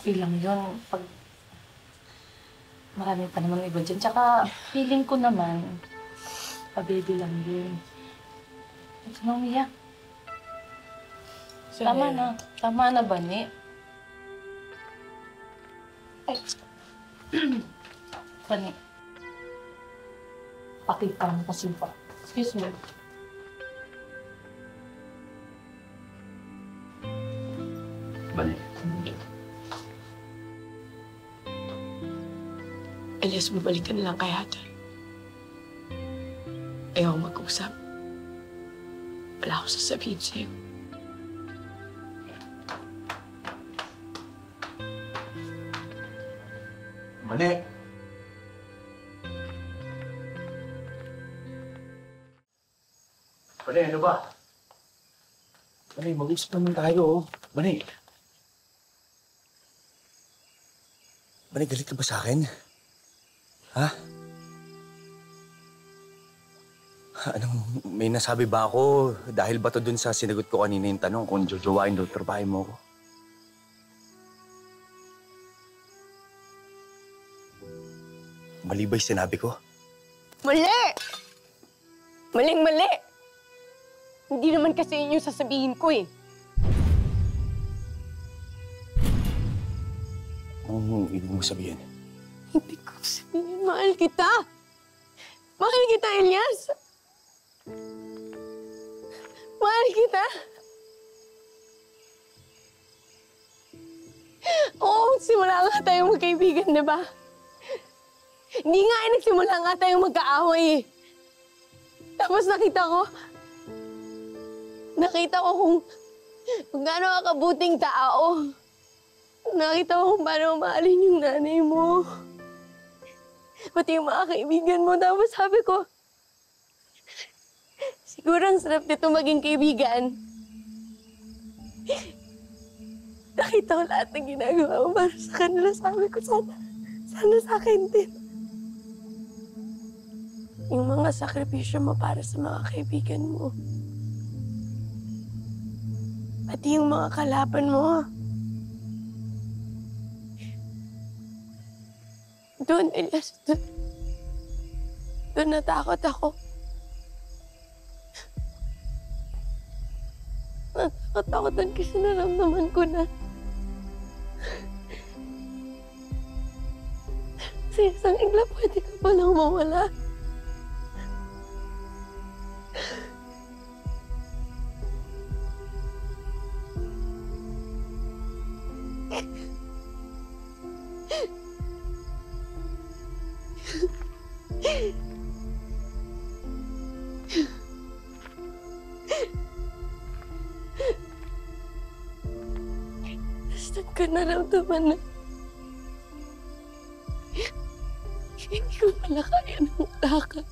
okay lang yun. Pag marami pa naman iba dyan. Tsaka, feeling ko naman, pa-baby lang yun. Huwag ka nang umiyak. Tama na. Tama na, Bani. Ay. Bani. Pakita mo kasi pa. Excuse me. Bani. Elias, bumalik ka na lang kay Ate. Ayaw mag-usap. Wala akong sasabihin sa'yo. Bani! Bani, ano ba? Bani, mag-usap naman tayo, oh. Bani! Bani, galit ka ba sa akin? Ha? Anong, may nasabi ba ako dahil ba to dun sa sinagot ko kanina yung tanong kung jojowain daw trabahin mo ko? Mali ba yung sinabi ko? Mali! Maling-mali! Hindi naman kasi yun yung sasabihin ko eh. Anong ibig mo sabihin? Hindi ko sabihin, mahal kita! Mahal kita, Elias! Mahal kita! Oo, simula nga tayong magkaibigan, di ba? Hindi nga nagsimula nga tayong magkaaway eh. Tapos nakita ko kung gaano ka kabuting tao. Nakita ko kung paano mahalin yung nanay mo. Pati yung mga kaibigan mo. Tapos sabi ko, siguro ang sarap nito maging kaibigan. Nakita ko lahat ng ginagawa mo para sa kanila. Sabi ko, sana sa akin din. Yung mga sakripisyo mo para sa mga kaibigan mo. Pati yung mga kalaban mo. Doon, Elias, doon natakot ako. Natakot ako doon kasi naramdaman ko na sa isang igla pwede ka palang mawala. Basta ka naramdaman na hindi ko pala kaya ng lakad.